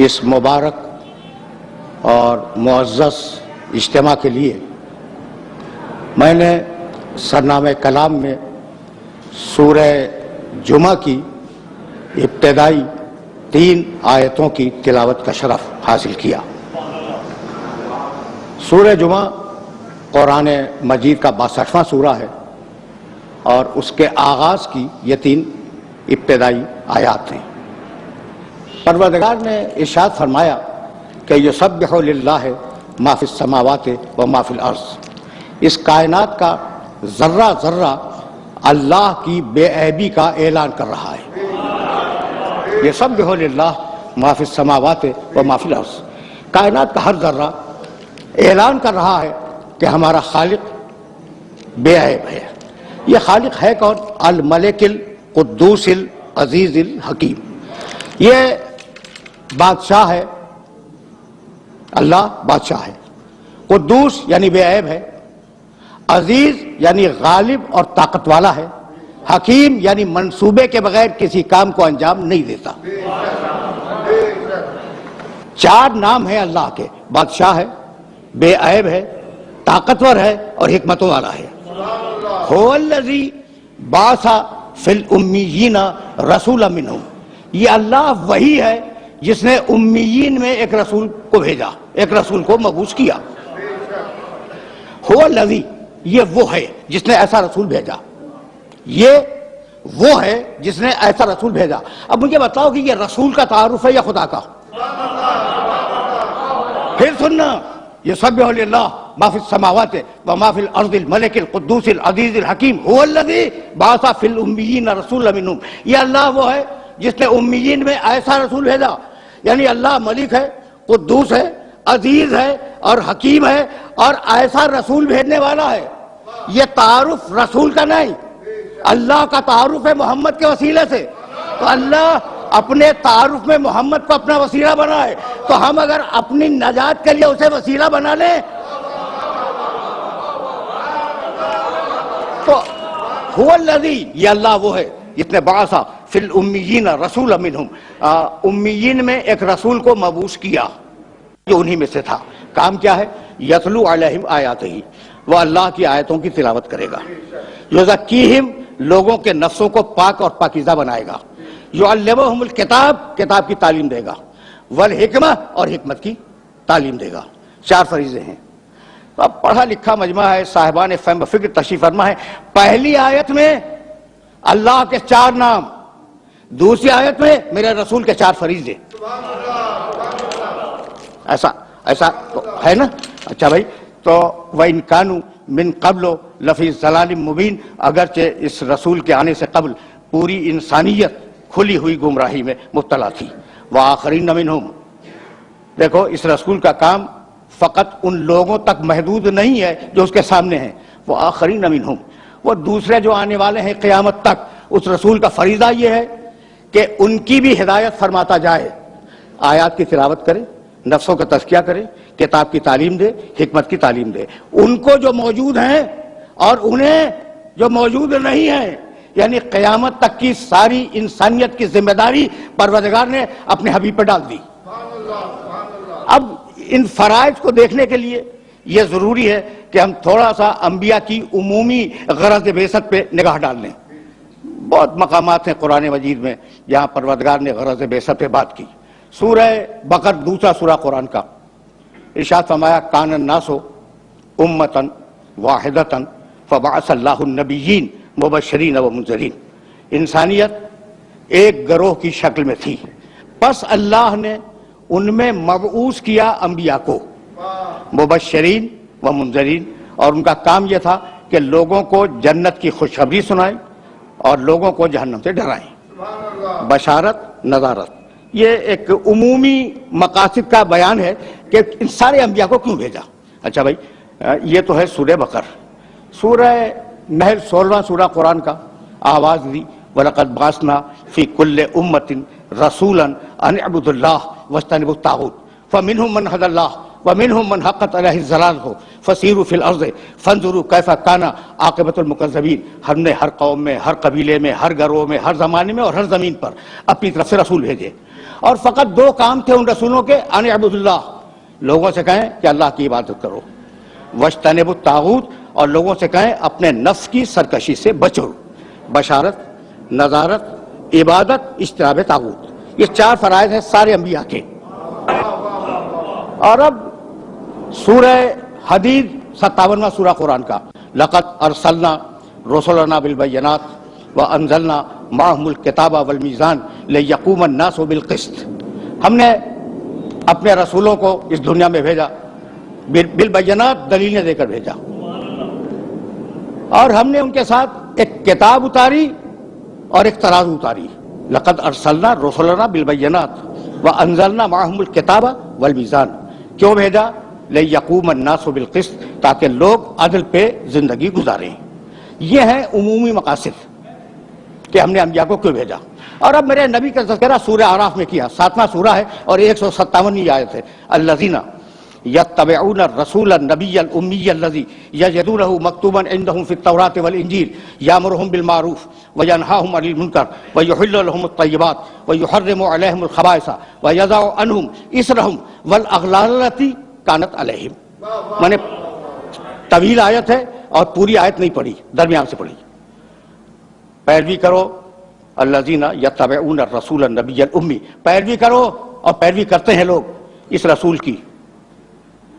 اس مبارک اور معزز اجتماع کے لیے میں نے سرنامہ کلام میں سورہ جمعہ کی ابتدائی 3 آیتوں کی تلاوت کا شرف حاصل کیا۔ سورہ جمعہ قرآن مجید کا 62واں سورہ ہے اور اس کے آغاز کی یہ 3 ابتدائی آیات ہیں۔ پروردگار نے ارشاد فرمایا کہ یسبح للہ ما فی السماوات و ما فی الارض، اس کائنات کا ذرہ ذرہ اللہ کی بے عیبی کا اعلان کر رہا ہے۔ یسبح للہ ما فی السماوات و ما فی الارض، کائنات کا ہر ذرہ اعلان کر رہا ہے کہ ہمارا خالق بے عیب ہے۔ یہ خالق ہے کون؟ الملک القدوس العزیز الحکیم، یہ بادشاہ ہے، اللہ بادشاہ ہے، قدوس یعنی بے عیب ہے، عزیز یعنی غالب اور طاقت والا ہے، حکیم یعنی منصوبے کے بغیر کسی کام کو انجام نہیں دیتا۔ 4 نام ہیں اللہ کے، بادشاہ ہے، بے عیب ہے، طاقتور ہے اور حکمتوں والا ہے۔ هو الذی بعث فی الامیین رسولا منہم، یہ اللہ وہی ہے جس نے امیین میں ایک رسول کو بھیجا، ایک رسول کو مبعوث کیا۔ هو الذی، یہ وہ ہے جس نے ایسا رسول بھیجا، یہ وہ ہے جس نے ایسا رسول بھیجا۔ اب مجھے بتاؤ کہ یہ رسول کا تعارف ہے یا خدا کا؟ پھر سننا، یسبح للہ ما فی السماوات و ما فی الارض الملک القدوس العزیز الحکیم هو الذی بعث فی الامیین رسولا منہم، یہ اللہ وہ ہے جس نے امیین میں ایسا رسول بھیجا، یعنی اللہ ملک ہے، قدوس ہے، عزیز ہے اور حکیم ہے اور ایسا رسول بھیجنے والا ہے۔ یہ تعارف رسول کا نہیں، اللہ کا تعارف ہے محمد کے وسیلے سے۔ تو اللہ اپنے تعارف میں محمد کو اپنا وسیلہ بنائے، تو ہم اگر اپنی نجات کے لیے اسے وسیلہ بنا لیں تو هو الذی، یہ اللہ وہ ہے جس نے بعث فی الامیین رسولا منہم، امیین میں ایک رسول کو مبعوث کیا جو انہی میں سے تھا۔ کام کیا ہے؟ یتلو علیہم آیاتہ، وہ اللہ کی آیتوں کی تلاوت کرے گا۔ یزکیہم، لوگوں کے نفسوں کو پاک اور پاکیزہ بنائے گا۔ یعلمہم الکتاب، کتاب کی تعلیم دے گا، والحکمہ، اور حکمت کی تعلیم دے گا۔ 4 فریضے ہیں۔ اب پڑھا لکھا مجمع ہے، صاحبان فہم و فکر تشریف فرما ہے۔ پہلی آیت میں اللہ کے 4 نام، دوسری آیت میں میرے رسول کے 4 فریضے۔ ایسا تو ہے نا؟ اچھا بھائی، تو وَإِن كَانُوا مِن قَبْلُ لَفِي ضَلَالٍ مُبِينٍ، اگرچہ اس رسول کے آنے سے قبل پوری انسانیت کھلی ہوئی گمراہی میں مبتلا تھی۔ وَآخَرِينَ مِنْهُمْ، دیکھو اس رسول کا کام فقط ان لوگوں تک محدود نہیں ہے جو اس کے سامنے ہیں، وَآخَرِينَ مِنْهُمْ، وہ دوسرے جو آنے والے ہیں قیامت تک، اس رسول کا فریضہ یہ ہے کہ ان کی بھی ہدایت فرماتا جائے، آیات کی تلاوت کرے، نفسوں کا تزکیہ کرے، کتاب کی تعلیم دے، حکمت کی تعلیم دے، ان کو جو موجود ہیں اور انہیں جو موجود نہیں ہیں، یعنی قیامت تک کی ساری انسانیت کی ذمہ داری پروردگار نے اپنے حبیب پر ڈال دی۔ اب ان فرائض کو دیکھنے کے لیے یہ ضروری ہے کہ ہم تھوڑا سا انبیاء کی عمومی غرض بعثت پہ نگاہ ڈال لیں۔ بہت مقامات ہیں قرآن مجید میں جہاں پروردگار نے غرض بعثت پہ بات کی۔ سورہ بقر، دوسرا سورہ قرآن کا، ارشاد فرمایا کان الناس امۃ واحدۃ فبعث اللہ النبیین مبشرین و منذرین، انسانیت ایک گروہ کی شکل میں تھی، پس اللہ نے ان میں مبعوث کیا انبیاء کو، مبشرین و منذرین، اور ان کا کام یہ تھا کہ لوگوں کو جنت کی خوشخبری سنائیں اور لوگوں کو جہنم سے ڈرائیں۔ بشارت، نذارت، یہ ایک عمومی مقاصد کا بیان ہے کہ ان سارے انبیاء کو کیوں بھیجا۔ اچھا بھائی، یہ تو ہے سورہ بقر۔ سورہ نحل 16واں سورہ قرآن کا، آواز دی وَلَقَدْ بَعَثْنَا فِي كُلِّ أُمَّةٍ رَسُولًا أَنِ اعْبُدُوا اللَّهَ وَاجْتَنِبُوا الطَّاغُوتَ فَمِنْهُمْ مَنْ هَدَى اللَّهُ وَمِنْهُمْ مَنْ حَقَّتْ عَلَيْهِ الضَّلَالَةُ فَسِيرُوا فِي الْأَرْضِ فَانظُرُوا كَيْفَ كَانَ عَاقِبَةُ الْمُكَذِّبِينَ۔ ہم نے ہر قوم میں، ہر قبیلے میں، ہر گروہ میں، ہر زمانے میں اور ہر زمین پر اپنی طرف سے رسول بھیجے، اور فقط دو کام تھے ان رسولوں کے، ان اعبد اللہ، لوگوں سے کہیں کہ اللہ کی عبادت کرو، واجتنبوا الطاغوت، اور لوگوں سے کہیں اپنے نفس کی سرکشی سے بچو، بشارت، نذارت، عبادت، اجتناب طاغوت، یہ چار فرائض ہیں سارے انبیاء کے۔ اور اب سورہ حدید 57واں سورہ قرآن کا، لقد ارسلنا رسلنا بالبینات وانزلنا معهم الکتاب والمیزان لیقوم الناس بالقسط، ہم نے اپنے رسولوں کو اس دنیا میں بھیجا، بالبینات دلیلیں دے کر بھیجا، اور ہم نے ان کے ساتھ ایک کتاب اتاری اور ایک ترازو اتاری، لقد ارسلنا رسلنا بالبینات وانزلنا معهم الکتاب والمیزان، کیوں بھیجا؟ لیقوم الناس بالقسط، تاکہ لوگ عدل پہ زندگی گزاریں۔ یہ ہیں عمومی مقاصد کہ ہم نے انبیاء کو کیوں بھیجا۔ اور اب میرے نبی کا تذکرہ سورہ اعراف میں کیا، 7واں سورہ ہے اور 157ویں آیت ہے، الذین یتبعون الرسول النبی الامی الذی یجدونہ مکتوبا عندہم فی التوراۃ والانجیل یامرہم بالمعروف وینہاہم عن المنکر ویحل لہم الطیبات ویحرم علیہم الخبائث ویضع عنہم اصرہم والاغلال التی کانت علیہم۔ میں نے طویل آیت ہے اور پوری آیت نہیں پڑھی، درمیان سے پڑھی۔ پیروی کرو الذین یتبعون الرسول النبی الامی، پیروی کرو، اور پیروی کرتے ہیں لوگ اس رسول کی،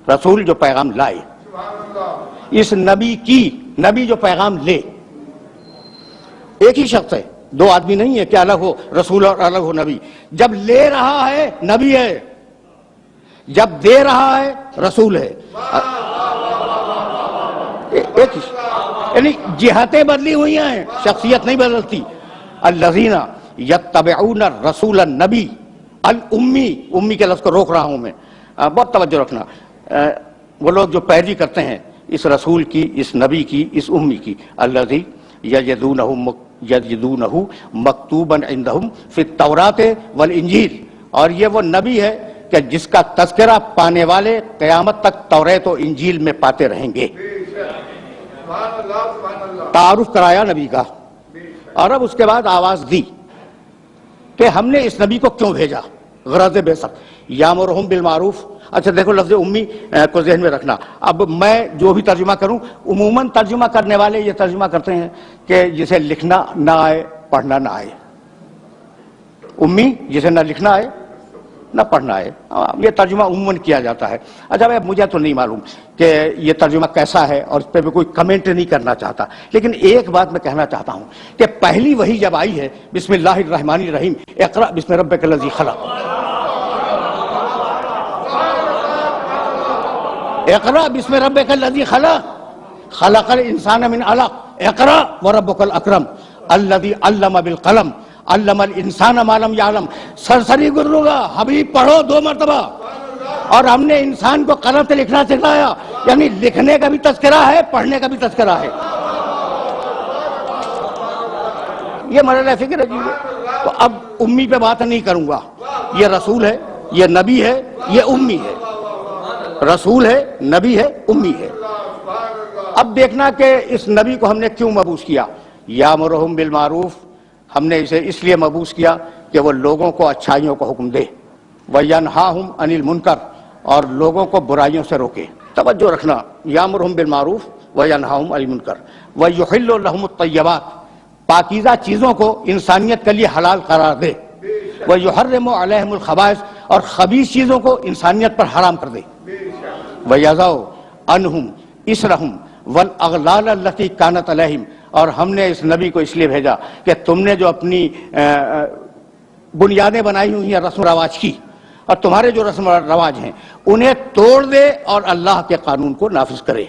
رسول جو پیغام لائے، اس نبی کی، نبی جو پیغام لے۔ ایک ہی شخص ہے، دو آدمی نہیں ہے کہ الگ ہو رسول اور الگ ہو نبی۔ جب لے رہا ہے نبی ہے، جب دے رہا ہے رسول ہے۔ ایک ہی، یعنی جہتیں بدلی ہوئی ہیں، شخصیت نہیں بدلتی۔ الذین یتبعون الرسول النبی الامی، امی کے لفظ کو روک رہا ہوں میں، بہت توجہ رکھنا، وہ لوگ جو پیروی کرتے ہیں اس رسول کی، اس نبی کی، اس امی کی، الذی یجدونہ مکتوبا عندہم فی التوراۃ والانجیل، اور یہ وہ نبی ہے کہ جس کا تذکرہ پانے والے قیامت تک توریت و انجیل میں پاتے رہیں گے۔ تعارف کرایا نبی کا، اور اب اس کے بعد آواز دی کہ ہم نے اس نبی کو کیوں بھیجا، غرض بعثت، یامرہم بالمعروف۔ اچھا دیکھو لفظ امی کو ذہن میں رکھنا، اب میں جو بھی ترجمہ کروں، عموماً ترجمہ کرنے والے یہ ترجمہ کرتے ہیں کہ جسے لکھنا نہ آئے پڑھنا نہ آئے، امی جسے نہ لکھنا آئے نہ پڑھنا آئے، یہ ترجمہ عموماً کیا جاتا ہے۔ اچھا بھائی مجھے تو نہیں معلوم کہ یہ ترجمہ کیسا ہے اور اس پہ بھی کوئی کمنٹ نہیں کرنا چاہتا، لیکن ایک بات میں کہنا چاہتا ہوں کہ پہلی وحی جب آئی ہے، بسم اللہ الرحمن الرحیم، اقرأ بسم ربک الذی خلق، اقرأ بسم ربک الذی خلق، خلق الانسان من علق، اقرأ وربک الاکرم الذی علم بالقلم علم الانسان ما لم یعلم۔ سرسری گرو گا حبیب پڑھو 2 مرتبہ، اور ہم نے انسان کو قلم سے لکھنا سکھایا، یعنی لکھنے کا بھی تذکرہ ہے، پڑھنے کا بھی تذکرہ ہے۔ یہ مرحلہ فکر عجیب ہے۔ تو اب امی پہ بات نہیں کروں گا، یہ رسول ہے، یہ نبی ہے، یہ امی ہے، رسول ہے، نبی ہے، امی ہے۔ اب دیکھنا کہ اس نبی کو ہم نے کیوں مبعوث کیا۔ یامرہم بالمعروف، ہم نے اسے اس لیے مبعوث کیا کہ وہ لوگوں کو اچھائیوں کو حکم دے، وَيَنْهَاهُمْ عَنِ الْمُنْكَرِ، اور لوگوں کو برائیوں سے روکے۔ توجہ رکھنا، یامرہم بالمعروف وَيَنْهَاهُمْ عَنِ الْمُنْكَرِ وَيُحِلُّ لَهُمُ الطَّيِّبَاتِ، پاکیزہ چیزوں کو انسانیت کے لیے حلال قرار دے، وَيُحَرِّمُ عَلَيْهِمُ الْخَبَائِثَ، اور خبیث چیزوں کو انسانیت پر حرام کر دے، وَيَضَعُ عَنْهُمْ إِصْرَهُمْ وَالْأَغْلَالَ الَّتِي كَانَتْ عَلَيْهِمْ، اور ہم نے اس نبی کو اس لیے بھیجا کہ تم نے جو اپنی بنیادیں بنائی ہوئی ہیں رسم و رواج کی، اور تمہارے جو رسم و رواج ہیں انہیں توڑ دے اور اللہ کے قانون کو نافذ کرے۔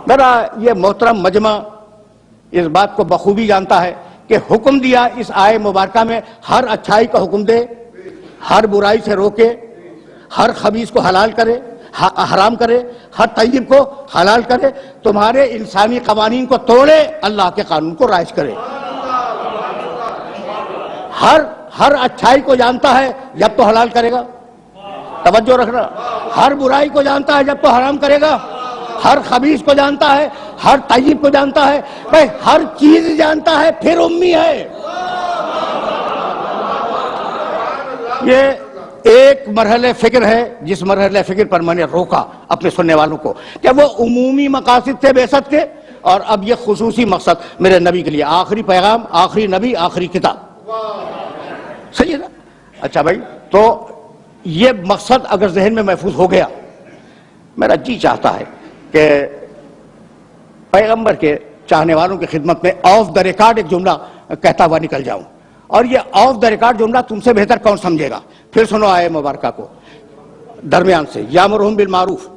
ذرا یہ محترم مجمع اس بات کو بخوبی جانتا ہے کہ حکم دیا اس آئے مبارکہ میں ہر اچھائی کا حکم دے، ہر برائی سے روکے، ہر خبیث کو حلال کرے، حرام کرے، ہر طیب کو حلال کرے، تمہارے انسانی قوانین کو توڑے، اللہ کے قانون کو رائج کرے۔ ہر اچھائی کو جانتا ہے جب تو حلال کرے گا، توجہ رکھنا، ہر برائی کو جانتا ہے جب تو حرام کرے گا، ہر خبیث کو جانتا ہے، ہر طیب کو جانتا ہے، بھائی ہر چیز جانتا ہے، پھر امی ہے۔ یہ ایک مرحلہ فکر ہے جس مرحلہ فکر پر میں نے روکا اپنے سننے والوں کو کہ وہ عمومی مقاصد تھے بعثت کے، اور اب یہ خصوصی مقصد میرے نبی کے لیے، آخری پیغام، آخری نبی، آخری کتاب، صحیح ہے نا؟ اچھا بھائی، تو یہ مقصد اگر ذہن میں محفوظ ہو گیا، میرا جی چاہتا ہے کہ پیغمبر کے چاہنے والوں کی خدمت میں آف دا ریکارڈ ایک جملہ کہتا ہوا نکل جاؤں، اور یہ آف دا ریکارڈ جملہ تم سے بہتر کون سمجھے گا؟ پھر سنو آیہ مبارکہ کو درمیان سے، یامرہم بالمعروف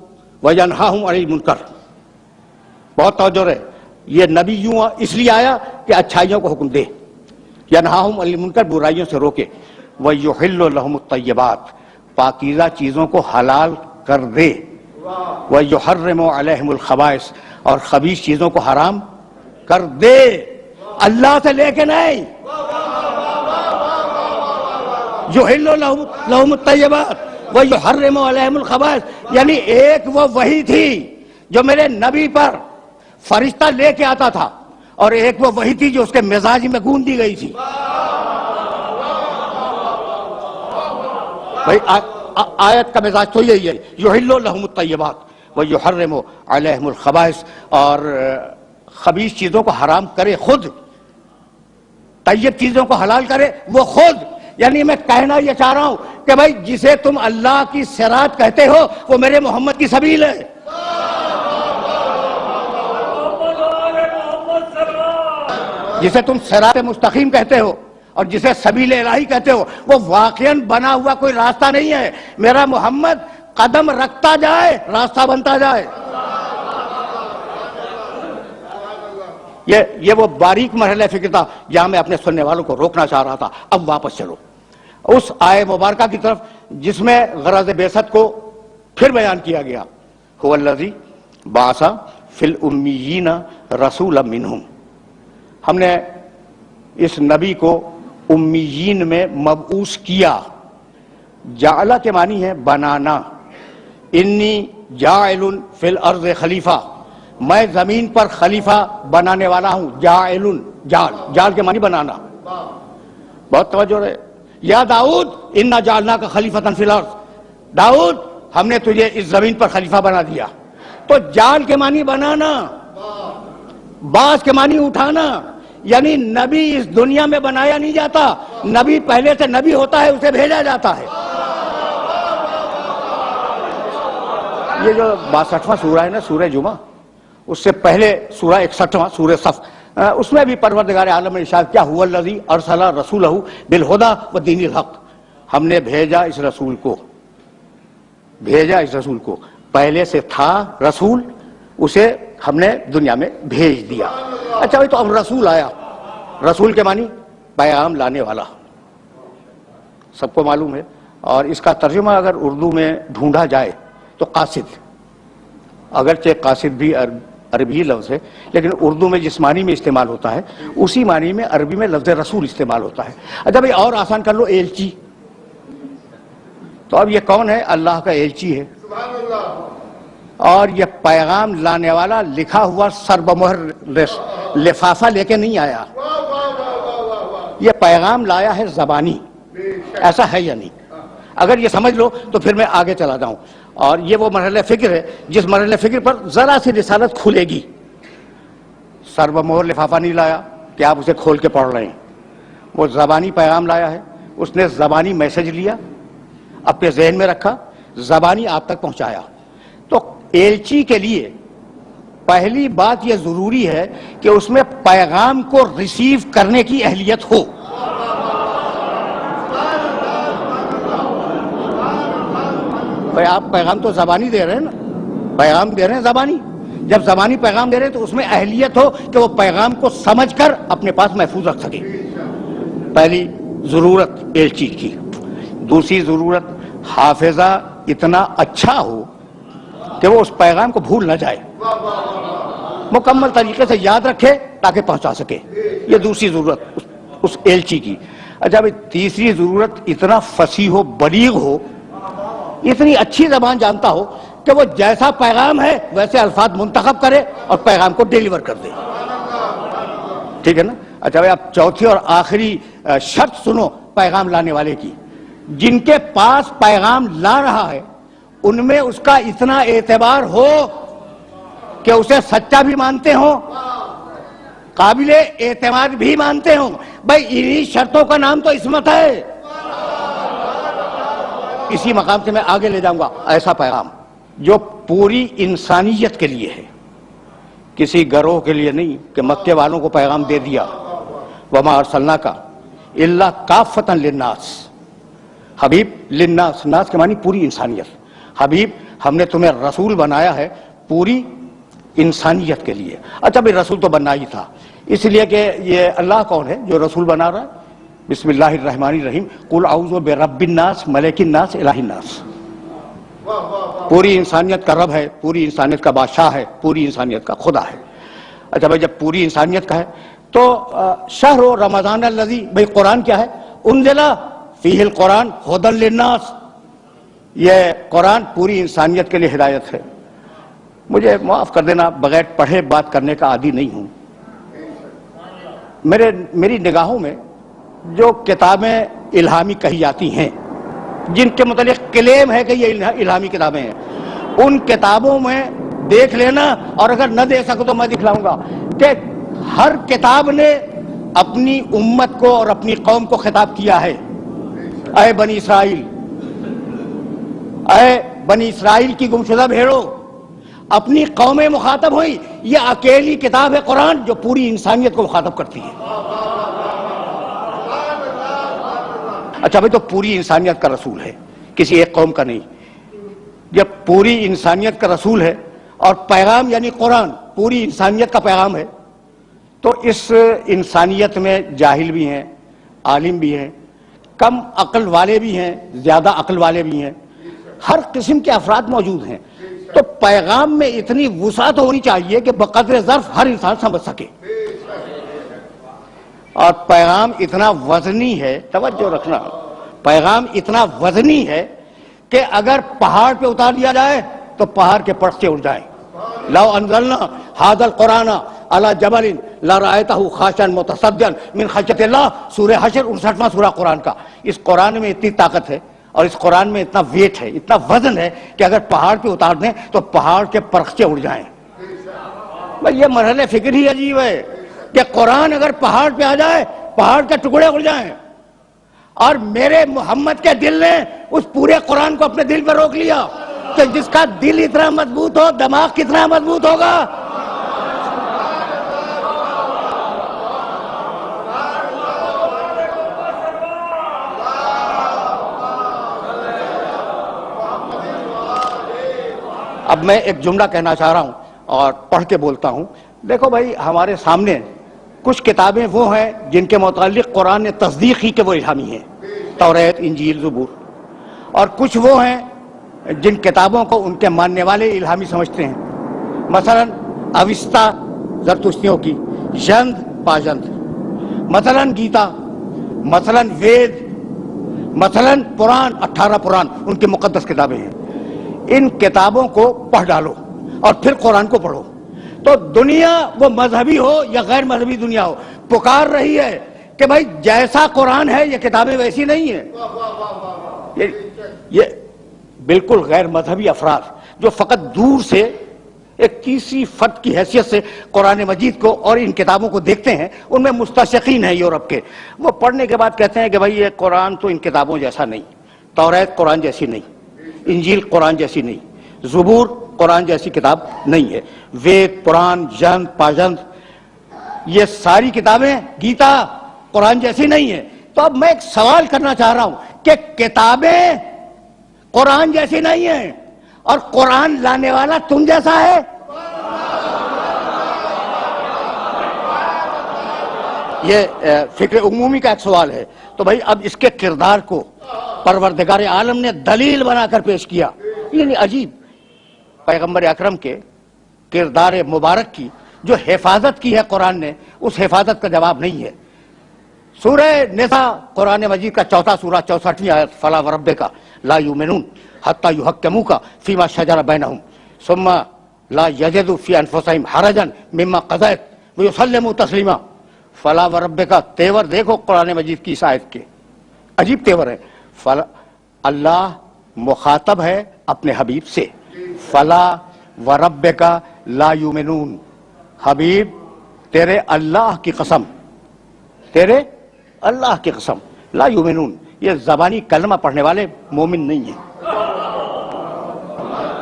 وینہاہم عن المنکر. بہت توجہ رہے، یہ نبی یوں اس لیے آیا کہ اچھائیوں کو حکم دے، ینہاہم عن المنکر، برائیوں سے روکے، ویحل لہم الطیبات، پاکیزہ چیزوں کو حلال کر دے، ویحرم علیہم الخبائث، اور خبیث چیزوں کو حرام کر دے، اللہ سے لے کے نہیں. یحل لہم الطیبات ویحرم علیہم الخبائث، یعنی ایک وہ وحی تھی جو میرے نبی پر فرشتہ لے کے آتا تھا، اور ایک وہ وحی تھی جو اس کے مزاج میں گون دی گئی تھی. بھائی آیت کا مزاج تو یہی ہے، یحل لہم الطیبات ویحرم علیہم الخبائث، اور خبیث چیزوں کو حرام کرے خود، طیب چیزوں کو حلال کرے وہ خود. یعنی میں کہنا یہ چاہ رہا ہوں کہ بھائی جسے تم اللہ کی صراط کہتے ہو وہ میرے محمد کی سبیل ہے. جسے تم صراط مستقیم کہتے ہو اور جسے سبیل الہی کہتے ہو، وہ واقعاً بنا ہوا کوئی راستہ نہیں ہے. میرا محمد قدم رکھتا جائے، راستہ بنتا جائے. یہ وہ باریک مرحلہ فکر تھا جہاں میں اپنے سننے والوں کو روکنا چاہ رہا تھا. اب واپس چلو اس آیہ مبارکہ کی طرف جس میں غرض بعثت کو پھر بیان کیا گیا. هو الذی بعث فی الامیین رسولا منہم، ہم نے اس نبی کو امیین میں مبعوث کیا. جعلہ کے معنی ہے بنانا، انی جاعل فی الارض خلیفہ، میں زمین پر خلیفہ بنانے والا ہوں. جاعل، جال کے معنی بنانا. بہت توجہ رہے. یا داؤد انا جعلناک خلیفۃ فی الارض، داؤد ہم نے تجھے اس زمین پر خلیفہ بنا دیا. تو جال کے معنی بنانا، باز کے معنی اٹھانا. یعنی نبی اس دنیا میں بنایا نہیں جاتا، نبی پہلے سے نبی ہوتا ہے، اسے بھیجا جاتا ہے. یہ جو 62واں سورہ ہے نا، سورہ جمعہ، اس سے پہلے سورہ 61واں سورہ صف، اس میں بھی پروردگار عالم نے ارشاد کیا، هو الذی ارسل رسولہ بالہدی ودین الحق، ہم نے بھیجا اس رسول کو، پہلے سے تھا رسول، اسے ہم نے دنیا میں بھیج دیا. اچھا بھائی، تو اب رسول آیا، رسول کے معنی پیغام لانے والا، سب کو معلوم ہے. اور اس کا ترجمہ اگر اردو میں ڈھونڈا جائے تو قاصد، اگرچہ قاصد بھی عربی لفظ ہے لیکن اردو میں جس معنی میں استعمال ہوتا ہے اسی معنی میں عربی میں لفظ رسول استعمال ہوتا ہے. اچھا بھائی، اور آسان کر لو، ایلچی. تو اب یہ کون ہے؟ اللہ کا ایلچی ہے، اور یہ پیغام لانے والا لکھا ہوا سربمہر لفافہ لے کے نہیں آیا، یہ پیغام لایا ہے زبانی. ایسا ہے یا نہیں؟ اگر یہ سمجھ لو تو پھر میں آگے چلا جاؤں. اور یہ وہ مرحلہ فکر ہے جس مرحلہ فکر پر ذرا سی رسالت کھلے گی. سربمہر لفافہ نہیں لایا کہ آپ اسے کھول کے پڑھ رہے ہیں، وہ زبانی پیغام لایا ہے. اس نے زبانی میسج لیا، اپنے ذہن میں رکھا، زبانی آپ تک پہنچایا. تو ایلچی کے لیے پہلی بات یہ ضروری ہے کہ اس میں پیغام کو ریسیو کرنے کی اہلیت ہو. بھائی آپ پیغام تو زبانی دے رہے ہیں نا، پیغام دے رہے ہیں زبانی. جب زبانی پیغام دے رہے ہیں تو اس میں اہلیت ہو کہ وہ پیغام کو سمجھ کر اپنے پاس محفوظ رکھ سکے. پہلی ضرورت ایلچی کی. دوسری ضرورت، حافظہ اتنا اچھا ہو کہ وہ اس پیغام کو بھول نہ جائے، مکمل طریقے سے یاد رکھے تاکہ پہنچا سکے. یہ دوسری ضرورت اس ایلچی کی. اچھا بھائی، تیسری ضرورت، اتنا فصیح و بلیغ ہو، اتنی اچھی زبان جانتا ہو کہ وہ جیسا پیغام ہے ویسے الفاظ منتخب کرے اور پیغام کو ڈیلیور کر دے. ٹھیک ہے نا؟ اچھا بھائی، اب چوتھی اور آخری شرط سنو پیغام لانے والے کی. جن کے پاس پیغام لا رہا ہے ان میں اس کا اتنا اعتبار ہو کہ اسے سچا بھی مانتے ہوں، قابل اعتماد بھی مانتے ہوں. بھائی انہی شرطوں کا نام تو عصمت ہے. اسی مقام سے میں آگے لے جاؤں گا. ایسا پیغام جو پوری انسانیت کے لیے ہے، کسی گروہ کے لیے نہیں کہ مکے والوں کو پیغام دے دیا. وما ارسلناک الا کافۃ للناس. حبیب للناس، ناس کے معنی پوری انسانیت. حبیب ہم نے تمہیں رسول بنایا ہے پوری انسانیت کے لیے. اچھا بھائی رسول تو بننا ہی تھا، اس لیے کہ یہ اللہ کون ہے جو رسول بنا رہا ہے؟ بسم اللہ الرحمن الرحیم، قل اعوذ برب الناس ملک الناس الہ الناس. پوری انسانیت کا رب ہے، پوری انسانیت کا بادشاہ ہے، پوری انسانیت کا خدا ہے. اچھا بھائی جب پوری انسانیت کا ہے تو شہر رمضان الذی، بھائی قرآن کیا ہے؟ انزل فیہ القرآن ھدی للناس. یہ قرآن پوری انسانیت کے لیے ہدایت ہے. مجھے معاف کر دینا، بغیر پڑھے بات کرنے کا عادی نہیں ہوں. میری نگاہوں میں جو کتابیں الہامی کہی جاتی ہیں، جن کے متعلق کلیم ہے کہ یہ الہامی کتابیں ہیں، ان کتابوں میں دیکھ لینا، اور اگر نہ دیکھ سکو تو میں دکھلاؤں گا کہ ہر کتاب نے اپنی امت کو اور اپنی قوم کو خطاب کیا ہے. اے بنی اسرائیل، اے بنی اسرائیل کی گمشدہ بھیڑو، اپنی قومیں مخاطب ہوئی. یہ اکیلی کتاب ہے قرآن جو پوری انسانیت کو مخاطب کرتی ہے. اچھا بھائی تو پوری انسانیت کا رسول ہے، کسی ایک قوم کا نہیں. جب پوری انسانیت کا رسول ہے اور پیغام یعنی قرآن پوری انسانیت کا پیغام ہے، تو اس انسانیت میں جاہل بھی ہیں، عالم بھی ہیں، کم عقل والے بھی ہیں، زیادہ عقل والے بھی ہیں، ہر قسم کے افراد موجود ہیں. تو پیغام میں اتنی وسعت ہونی چاہیے کہ بقدر ظرف ہر انسان سمجھ سکے. اور پیغام اتنا وزنی ہے، توجہ رکھنا، پیغام اتنا وزنی ہے کہ اگر پہاڑ پہ اتار دیا جائے تو پہاڑ کے پرچے اڑ جائیں. لو انزلنا ھذا القرآن علی جبل لرأیتہ خاشعا متصدعا من خشیۃ اللہ. سورہ حشر 59واں سورہ قرآن کا. اس قرآن میں اتنی طاقت ہے اور اس قرآن میں اتنا ویٹ ہے، اتنا وزن ہے کہ اگر پہاڑ پہ اتار دیں تو پہاڑ کے پرخچے اڑ جائیں. بھئی یہ مرحلہ فکر ہی عجیب ہے کہ قرآن اگر پہاڑ پہ آ جائے پہاڑ کے ٹکڑے اڑ جائیں. اور میرے محمد کے دل نے اس پورے قرآن کو اپنے دل پہ روک لیا کہ جس کا دل اتنا مضبوط ہو دماغ کتنا مضبوط ہوگا. اب میں ایک جملہ کہنا چاہ رہا ہوں اور پڑھ کے بولتا ہوں. دیکھو بھائی ہمارے سامنے کچھ کتابیں وہ ہیں جن کے متعلق قرآن نے تصدیق کی کہ وہ الہامی ہیں، توریت، انجیل، زبور. اور کچھ وہ ہیں جن کتابوں کو ان کے ماننے والے الہامی سمجھتے ہیں. مثلا اوستا زرتشتیوں کی، ژند پاژند، مثلا گیتا، مثلا وید، مثلا پران، 18 پران ان کی مقدس کتابیں ہیں. ان کتابوں کو پڑھ ڈالو اور پھر قرآن کو پڑھو تو دنیا وہ مذہبی ہو یا غیر مذہبی دنیا ہو پکار رہی ہے کہ بھائی جیسا قرآن ہے یہ کتابیں ویسی نہیں ہیں. یہ بالکل غیر مذہبی افراد جو فقط دور سے ایک تیسری فرد کی حیثیت سے قرآن مجید کو اور ان کتابوں کو دیکھتے ہیں، ان میں مستشرقین ہیں یورپ کے. وہ پڑھنے کے بعد کہتے ہیں کہ بھائی یہ قرآن تو ان کتابوں جیسا نہیں، توریت قرآن جیسی نہیں، انجیل قرآن جیسی نہیں، زبور قرآن جیسی کتاب نہیں ہے، وید، پران، ژند، پاژند یہ ساری کتابیں گیتا قرآن جیسی نہیں ہیں. تو اب میں ایک سوال کرنا چاہ رہا ہوں کہ کتابیں قرآن جیسی نہیں ہیں اور قرآن لانے والا تم جیسا ہے؟ یہ فکر عمومی کا ایک سوال ہے. تو بھائی اب اس کے کردار کو پروردگار عالم نے دلیل بنا کر پیش کیا. یعنی عجیب، پیغمبر اکرم کے کردار مبارک کی جو حفاظت کی ہے قرآن نے، اس حفاظت کا جواب نہیں ہے. سورہ نساء قرآن مجید کا 4 سورہ 64 آیت، فلا وربک لا یؤمنون حتی یحکموک فیما شجر بینہم ثم لا یجدوا فی انفسہم حرجا مما قضیت ویسلموا تسلیما. فلا وربک، تیور دیکھو قرآن مجید کی اس آیت کے، عجیب تیور ہے. اللہ مخاطب ہے اپنے حبیب سے، فلا وربک لا یؤمنون، حبیب تیرے اللہ کی قسم، تیرے اللہ کی قسم، لا یؤمنون، یہ زبانی کلمہ پڑھنے والے مومن نہیں ہیں۔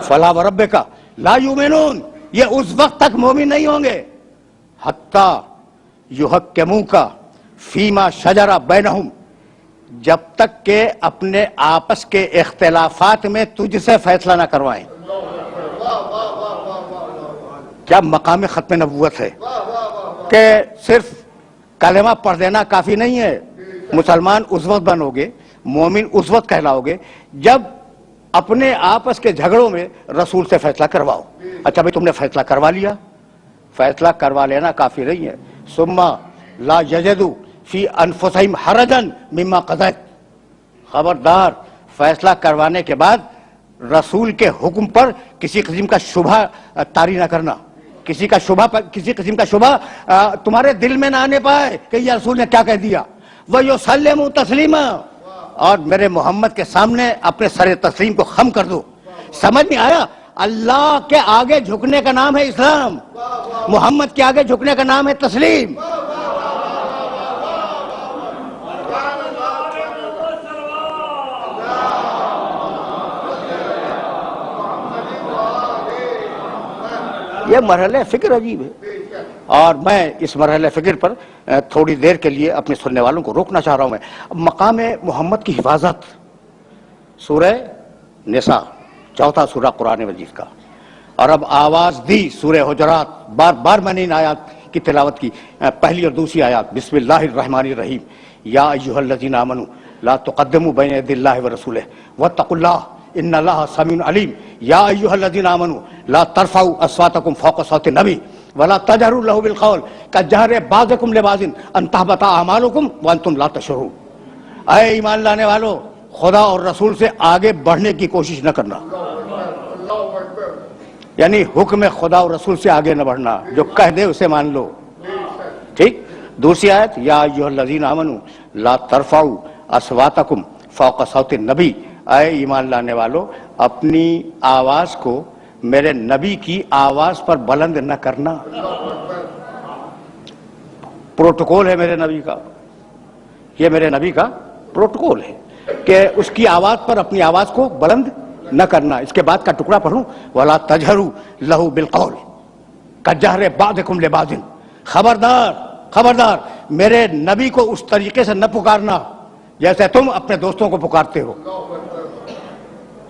فلا وربک لا یؤمنون، یہ اس وقت تک مومن نہیں ہوں گے حتی یحکموک فیما شجر بینہم، جب تک کہ اپنے آپس کے اختلافات میں تجھ سے فیصلہ نہ کروائیں۔ کیا مقام ختم نبوت ہے کہ صرف کلمہ پڑھ دینا کافی نہیں ہے۔ مسلمان اس وقت بنو گے، مومن اس وقت کہلاؤ گے جب اپنے آپس کے جھگڑوں میں رسول سے فیصلہ کرواؤ۔ اچھا بھئی تم نے فیصلہ کروا لیا، فیصلہ کروا لینا کافی نہیں ہے، ثم لا یجدوا فی انفسہم حرجا مما قضیت، خبردار فیصلہ کروانے کے بعد رسول کے حکم پر کسی قسم کا شبہ طاری نہ کرنا، کسی قسم کا شبہ تمہارے دل میں نہ آنے پائے کہ یہ رسول نے کیا کہہ دیا۔ وَيُسَلِّمُ تَسْلِيمًا، اور میرے محمد کے سامنے اپنے سر تسلیم کو خم کر دو۔ سمجھ نہیں آیا؟ اللہ کے آگے جھکنے کا نام ہے اسلام، محمد کے آگے جھکنے کا نام ہے تسلیم۔ یہ مرحلہ فکر عجیب ہے، اور میں اس مرحلہ فکر پر تھوڑی دیر کے لیے اپنے سننے والوں کو روکنا چاہ رہا ہوں۔ میں مقام محمد کی حفاظت، سورہ نساء، چوتھا سورہ قرآن مجید کا، اور اب آواز دی سورہ حجرات، بار بار میں نے ان آیات کی تلاوت کی، پہلی اور دوسری آیات، بسم اللہ الرحمن الرحیم، یا ایھا الذین آمنوا لا تقدموا بین یدی اللہ ورسولہ واتقوا اللہ ان اللہ سمیع علیم، یا ایھا الذین آمنوا لا ترفعوا اصواتکم فوق صوت النبی ولا تجہروا لہ بالقول کجہر بعضکم لبعض ان تحبط اعمالکم وانتم لا تشعرون۔ اے ایمان لانے والو، خدا اور رسول سے آگے بڑھنے کی کوشش نہ کرنا، یعنی حکم خدا اور رسول سے آگے نہ بڑھنا، جو کہہ دے اسے مان لو، ٹھیک۔ دوسری آیت، یا ایھا الذین آمنوا لا ترفعوا اصواتکم فوق صوت النبی، اے ایمان لانے والو اپنی آواز کو میرے نبی کی آواز پر بلند نہ کرنا۔ پروٹوکول ہے میرے نبی کا، یہ میرے نبی کا پروٹوکول ہے کہ اس کی آواز پر اپنی آواز کو بلند نہ کرنا۔ اس کے بعد کا ٹکڑا پڑھوں، وَلَا تَجْهَرُوا لَهُ بِالْقَوْلِ كَجَهْرِ بَعْضِكُمْ لِبَعْضٍ، خبردار میرے نبی کو اس طریقے سے نہ پکارنا جیسے تم اپنے دوستوں کو پکارتے ہو۔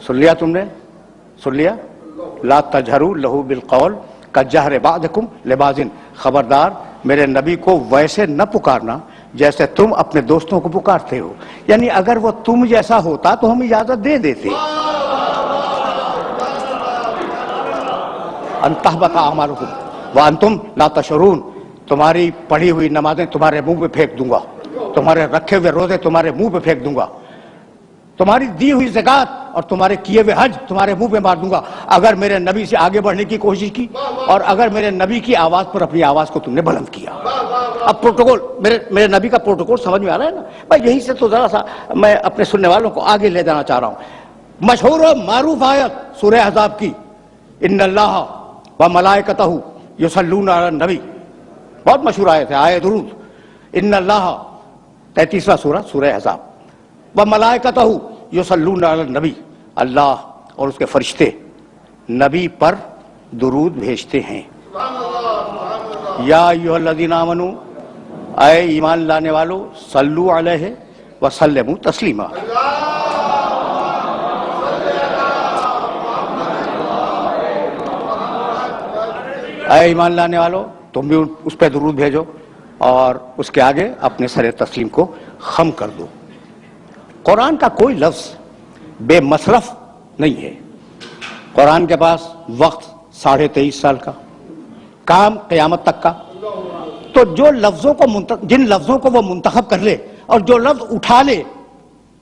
سن لیا تم نے؟ سن لیا؟ لا تجہروا لہ بالقول کجہر بعضکم لبعض، خبردار میرے نبی کو ویسے نہ پکارنا جیسے تم اپنے دوستوں کو پکارتے ہو، یعنی اگر وہ تم جیسا ہوتا تو ہم اجازت دے دیتے۔ ان تحبط اعمالکم وانتم لا تشعرون، تمہاری پڑھی ہوئی نمازیں تمہارے منہ پہ پھینک دوں گا، تمہارے رکھے ہوئے روزے تمہارے منہ پہ پھینک دوں گا، تمہاری دی ہوئی زکوٰۃ اور تمہارے کیے ہوئے حج تمہارے منہ پہ مار دوں گا اگر میرے نبی سے آگے بڑھنے کی کوشش کی، اور اگر میرے نبی کی آواز پر اپنی آواز کو تم نے بلند کیا۔ اب پروٹوکول، میرے نبی کا پروٹوکول سمجھ میں آ رہا ہے نا بھائی؟ یہیں سے تو ذرا سا میں اپنے سننے والوں کو آگے لے جانا چاہ رہا ہوں۔ مشہور و معروف آیت سورہ احزاب کی، ان اللہ و ملائکتہ یصلون علی النبی، بہت مشہور آیت ہے، آیت درود، ان اللہ، 33واں سورہ، سورہ احزاب، و ملائکتہ یصلون علی النبی، اللہ اور اس کے فرشتے نبی پر درود بھیجتے ہیں۔ یا ایھا الذین آمنوا، اے ایمان لانے والو، صلو علیہ وسلموا تسلیما، اے ایمان لانے والو تم بھی اس پہ درود بھیجو اور اس کے آگے اپنے سر تسلیم کو خم کر دو۔ قرآن کا کوئی لفظ بے مصرف نہیں ہے، قرآن کے پاس وقت 23.5 سال کا، کام قیامت تک کا، تو جو لفظوں کو جن لفظوں کو وہ منتخب کر لے اور جو لفظ اٹھا لے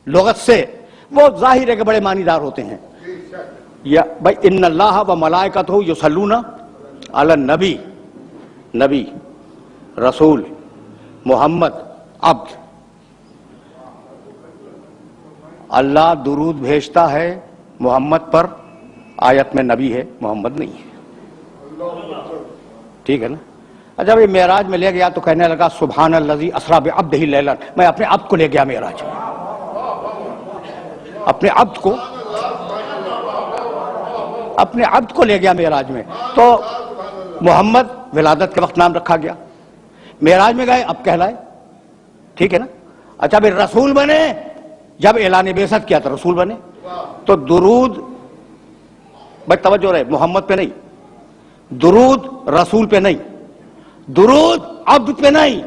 لغت سے، وہ ظاہر ہے کہ بڑے معنی دار ہوتے ہیں۔ یا بھائی ان اللہ و ملائکتہ یصلون علی النبی، نبی، رسول، محمد، عبد، اللہ درود بھیجتا ہے محمد پر، آیت میں نبی ہے، محمد نہیں ہے. ٹھیک ہے نا. جب یہ معراج میں لے گیا تو کہنے لگا سبحان الذی اسری بعبدہ لیلا، میں اپنے عبد کو لے گیا معراج میں، اپنے عبد کو لے گیا معراج میں. تو محمد ولادت کے وقت نام رکھا گیا، معراج میں گئے اب کہلائے. ٹھیک ہے نا. اچھا پھر رسول بنے، جب اعلان بعثت کیا تو رسول بنے. تو درود، بھائی توجہ رہے، محمد پہ نہیں، درود رسول پہ نہیں، درود عبد پہ نہیں،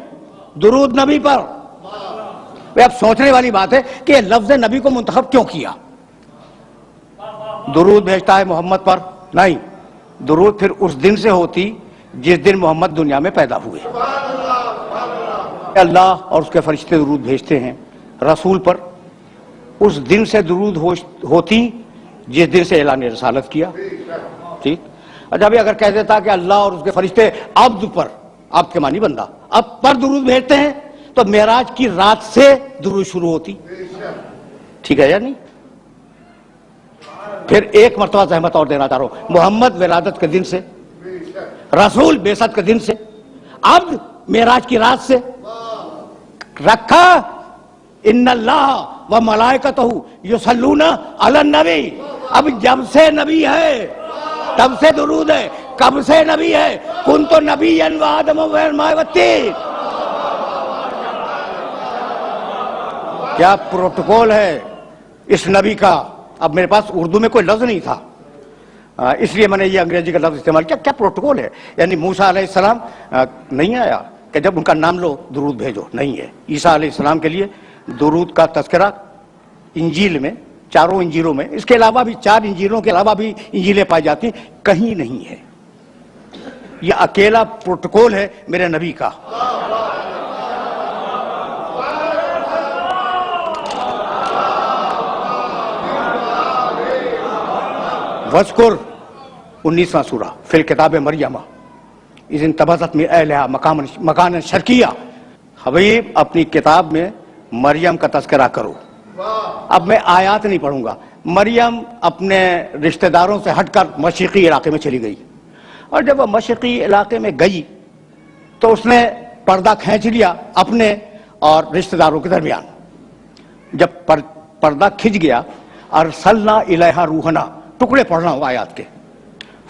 درود نبی پر. اب سوچنے والی بات ہے کہ یہ لفظ نبی کو منتخب کیوں کیا؟ درود بھیجتا ہے محمد پر نہیں، درود پھر اس دن سے ہوتی جس دن محمد دنیا میں پیدا ہوئے. اللہ اور اس کے فرشتے درود بھیجتے ہیں رسول پر، اس دن سے درود ہوتی جس دن سے اعلان رسالت کیا. ٹھیک. اچھا بھی اگر کہہ دیتا کہ اللہ اور اس کے فرشتے عبد پر، عبد کے معنی بندہ، اب پر درود بھیجتے ہیں، تو معراج کی رات سے درود شروع ہوتی. ٹھیک ہے یا نہیں؟ پھر ایک مرتبہ زحمت اور دینا چاہ رہا ہوں، محمد ولادت کے دن سے، رسول بعثت کے دن سے، عبد معراج کی رات سے رکھا. ان اللہ و ملائکتہ یصلون علی النبی. اب جب سے نبی ہے تب سے درود ہے. کب سے نبی ہے؟ کنت نبیا و آدم و الماء والطین. کیا پروٹوکول ہے اس نبی کا. اب میرے پاس اردو میں کوئی لفظ نہیں تھا، اس لیے میں نے یہ انگریزی کا لفظ استعمال کیا. کیا پروٹوکول ہے؟ یعنی موسیٰ علیہ السلام نہیں آیا کہ جب ان کا نام لو درود بھیجو، نہیں ہے. عیسیٰ علیہ السلام کے لیے درود کا تذکرہ انجیل میں، چاروں انجیلوں میں، اس کے علاوہ بھی 4 انجیلوں کے علاوہ بھی انجیلیں پائی جاتی ہیں، کہیں نہیں ہے. یہ اکیلا پروٹوکول ہے میرے نبی کا. وذکر 19واں سورہ فی الکتاب مریم اذ انتبذت من اہلہا مکانا شرقیہ. حبیب اپنی کتاب میں مریم کا تذکرہ کرو. اب میں آیات نہیں پڑھوں گا. مریم اپنے رشتہ داروں سے ہٹ کر مشرقی علاقے میں چلی گئی، اور جب وہ مشرقی علاقے میں گئی تو اس نے پردہ کھینچ لیا اپنے اور رشتہ داروں کے درمیان. جب پردہ کھنچ گیا، ارسلنا الیہا روحنا، ٹکڑے پڑھنا ہوں آیات کے،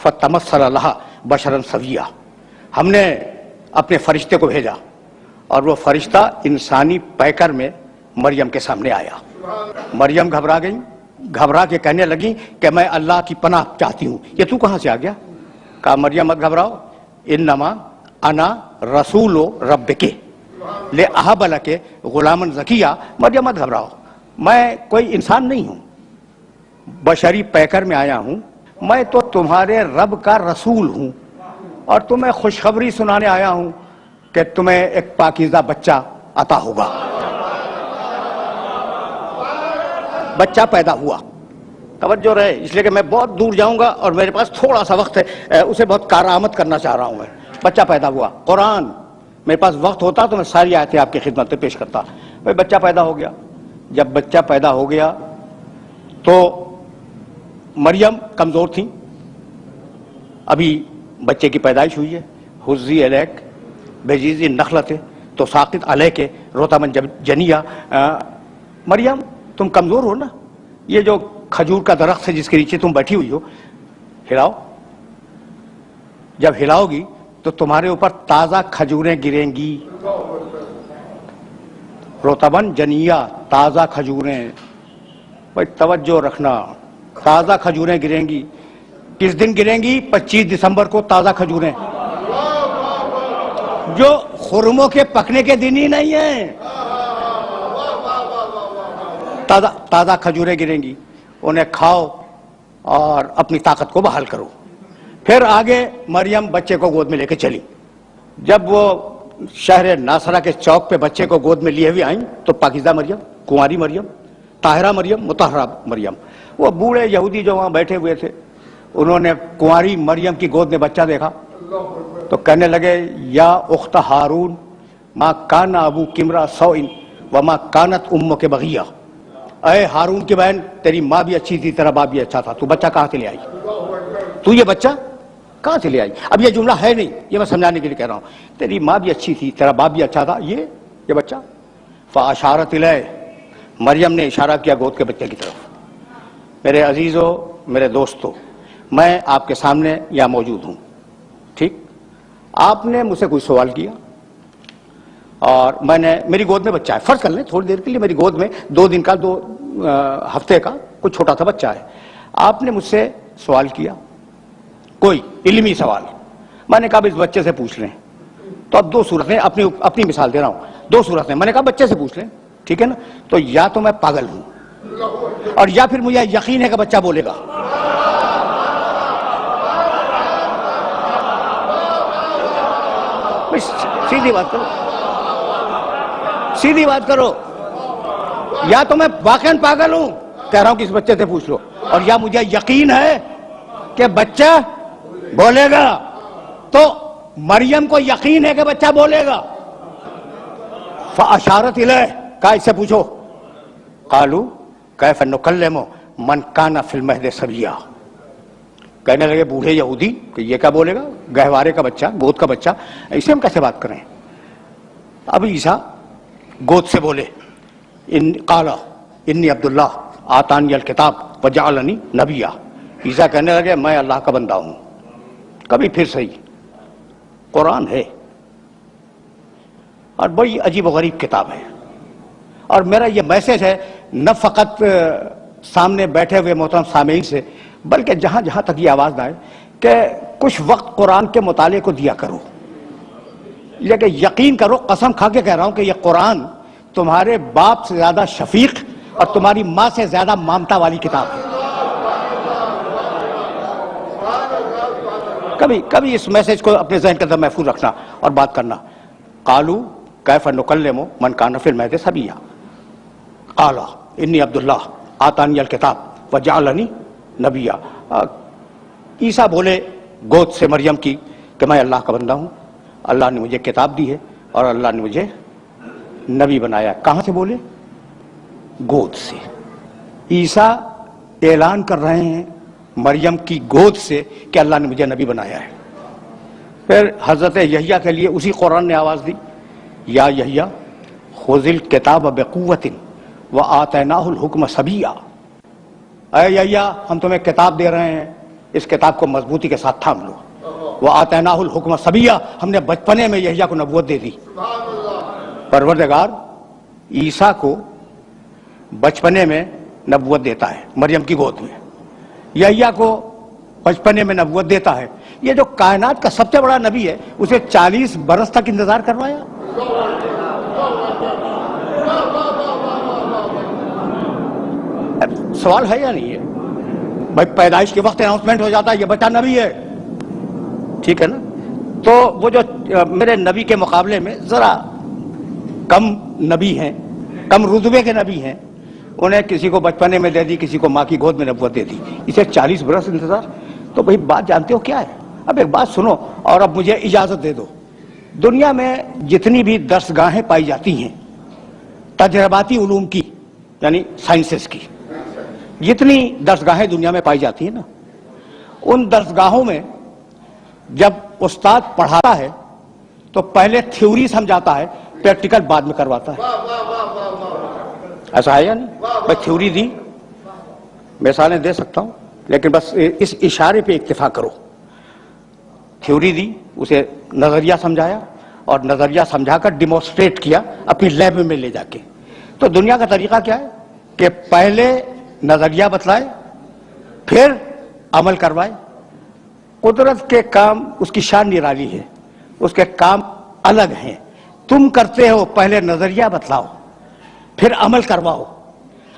فتمثل لہا بشرا سویا، ہم نے اپنے فرشتے کو بھیجا اور وہ فرشتہ انسانی پیکر میں مریم کے سامنے آیا. مریم گھبرا گئی، گھبرا کے کہنے لگی کہ میں اللہ کی پناہ چاہتی ہوں. یہ تو کہاں سے آ گیا؟ کہا مریم مت گھبراؤ، انما انا رسول ربک لأہب لک غلاما زکیہ. مریم مت گھبراؤ، میں کوئی انسان نہیں ہوں، بشری پیکر میں آیا ہوں. میں تو تمہارے رب کا رسول ہوں اور تمہیں خوشخبری سنانے آیا ہوں کہ تمہیں ایک پاکیزہ بچہ عطا ہوگا. بچہ پیدا ہوا. توجہ رہے، اس لیے کہ میں بہت دور جاؤں گا اور میرے پاس تھوڑا سا وقت ہے، اسے بہت کارآمد کرنا چاہ رہا ہوں میں. بچہ پیدا ہوا. قرآن میرے پاس وقت ہوتا تو میں ساری آیتیں آپ کی خدمت میں پیش کرتا. بھائی بچہ پیدا ہو گیا. جب بچہ پیدا ہو گیا تو مریم کمزور تھیں، ابھی بچے کی پیدائش ہوئی ہے. حزی الیک بجیز النخلۃ تساقط علیک رطبا جنیا. مریم تم کمزور ہو نا، یہ جو کھجور کا درخت ہے جس کے نیچے تم بیٹھی ہوئی ہو، ہلاؤ. جب ہلاؤ گی تو تمہارے اوپر تازہ کھجوریں گریں گی. رطبا جنیا، تازہ کھجوریں. بھائی توجہ رکھنا، تازہ کھجوریں گریں گی. کس دن گریں گی؟ 25 دسمبر کو تازہ کھجوریں، جو خرموں کے پکنے کے دن ہی نہیں ہیں. تازہ کھجوریں گریں گی، انہیں کھاؤ اور اپنی طاقت کو بحال کرو. پھر آگے مریم بچے کو گود میں لے کے چلی. جب وہ شہر ناصرہ کے چوک پہ بچے کو گود میں لیے ہوئے آئیں تو پاکیزہ مریم، کنواری مریم، طاہرہ مریم، مطہرہ مریم. وہ بوڑھے یہودی جو وہاں بیٹھے ہوئے تھے، انہوں نے کنواری مریم کی گود میں بچہ دیکھا تو کہنے لگے یا اخت ہارون ما کان ابوک امرأ سوء وما کانت امک بغیہ. اے ہارون کی بہن تیری ماں بھی اچھی تھی تیرا باپ بھی اچھا تھا، تو بچہ کہاں سے لے آئی؟ تو یہ بچہ کہاں سے لے آئی؟ اب یہ جملہ ہے نہیں، یہ میں سمجھانے کے لیے کہہ رہا ہوں، تیری ماں بھی اچھی تھی تیرا باپ بھی اچھا تھا، یہ بچہ فاشارت الیہ، مریم نے اشارہ کیا گود کے بچے کی طرف۔ میرے عزیزو، میرے دوستو، میں آپ کے سامنے یہاں موجود ہوں، ٹھیک؟ آپ نے مجھ سے کوئی سوال کیا اور میں نے، میری گود میں بچہ ہے، فرض کر لیں تھوڑی دیر کے لیے میری گود میں 2 دن کا 2 ہفتے کا کوئی چھوٹا سا بچہ ہے، آپ نے مجھ سے سوال کیا کوئی علمی سوال، میں نے کہا اس بچے سے پوچھ لیں، تو اب 2 صورتیں، اپنی مثال دے رہا ہوں، 2 صورتیں، میں نے کہا بچے سے پوچھ لیں، ٹھیک ہے نا؟ تو یا تو میں پاگل ہوں اور یا پھر مجھے یقین ہے کہ بچہ بولے گا۔ سیدھی بات کرو، سیدھی بات کرو، یا تو میں واقعاً پاگل ہوں کہہ رہا ہوں کہ اس بچے سے پوچھ لو، اور یا مجھے یقین ہے کہ بچہ بولے گا۔ تو مریم کو یقین ہے کہ بچہ بولے گا، فاشارت الیہ، کہا اس سے پوچھو، قالوا کیف نکلم من کان فی المہد صبیا، کہنے لگے بوڑھے یہودی کہ یہ کیا بولے گا، گہوارے کا بچہ، گود کا بچہ، اسے ہم کیسے بات کریں؟ اب عیسیٰ گود سے بولے، قال انی عبداللہ آتانی الکتاب وجعلنی نبیا، عیسیٰ کہنے لگے میں اللہ کا بندہ ہوں۔ کبھی پھر صحیح، قرآن ہے اور بڑی عجیب و غریب کتاب ہے، اور میرا یہ میسج ہے نہ فقط سامنے بیٹھے ہوئے محترم سامعین سے، بلکہ جہاں جہاں تک یہ آواز آئے کہ کچھ وقت قرآن کے مطالعے کو دیا کرو، لیکن یقین کرو، قسم کھا کے کہہ رہا ہوں کہ یہ قرآن تمہارے باپ سے زیادہ شفیق اور تمہاری ماں سے زیادہ مامتا والی کتاب ہے۔ کبھی اس میسج کو اپنے ذہن کے اندر محفوظ رکھنا اور بات کرنا۔ قالوا کیف نکلم من کان فی المہد صبیا، قال انی عبداللہ آتانی الکتاب وجعلنی نبیا، عیسیٰ بولے گود سے مریم کی کہ میں اللہ کا بندہ ہوں، اللہ نے مجھے کتاب دی ہے اور اللہ نے مجھے نبی بنایا۔ کہاں سے بولے؟ گود سے۔ عیسیٰ اعلان کر رہے ہیں مریم کی گود سے کہ اللہ نے مجھے نبی بنایا ہے۔ پھر حضرت یحییٰ کے لیے اسی قرآن نے آواز دی، یا یحییٰ خذ الکتاب بقوۃ وآتیناہ الحکم صبیا، اے یحییٰ ہم تمہیں کتاب دے رہے ہیں، اس کتاب کو مضبوطی کے ساتھ تھام لو۔ وآتیناہ الحکم صبیا، ہم نے بچپنے میں یحییٰ کو نبوت دے دی۔ پروردگار عیسیٰ کو بچپنے میں نبوت دیتا ہے مریم کی گود میں، یحییٰ کو بچپنے میں نبوت دیتا ہے۔ یہ جو کائنات کا سب سے بڑا نبی ہے اسے 40 برس تک انتظار کروایا۔ سوال ہے یا نہیں ہے؟ بھائی پیدائش کے وقت اناؤنسمنٹ ہو جاتا ہے یہ بچہ نبی ہے، ٹھیک ہے نا؟ تو وہ جو میرے نبی کے مقابلے میں ذرا کم نبی ہیں، کم رتبے کے نبی ہیں، انہیں کسی کو بچپنے میں دے دی، کسی کو ماں کی گود میں نبوت دے دی، اسے 40 برس انتظار۔ تو بھائی بات جانتے ہو کیا ہے؟ اب ایک بات سنو اور اب مجھے اجازت دے دو۔ دنیا میں جتنی بھی درسگاہیں پائی جاتی ہیں تجرباتی علوم کی، یعنی سائنسز کی، جتنی درسگاہیں دنیا میں پائی جاتی ہیں نا، ان درسگاہوں میں جب استاد پڑھاتا ہے تو پہلے تھیوری سمجھاتا ہے، پریکٹیکل بعد میں کرواتا ہے۔ ایسا ہے یا نہیں؟ میں تھیوری دی، مثالیں دے سکتا ہوں لیکن بس اس اشارے پہ اکتفا کرو۔ تھیوری دی، اسے نظریہ سمجھایا اور نظریہ سمجھا کر ڈیمونسٹریٹ کیا اپنی لیب میں لے جا کے۔ تو دنیا کا طریقہ کیا ہے کہ پہلے نظریہ بتلائے پھر عمل کروائے۔ قدرت کے کام اس کی شان نرالی ہے، اس کے کام الگ ہیں۔ تم کرتے ہو پہلے نظریہ بتلاؤ پھر عمل کرواؤ،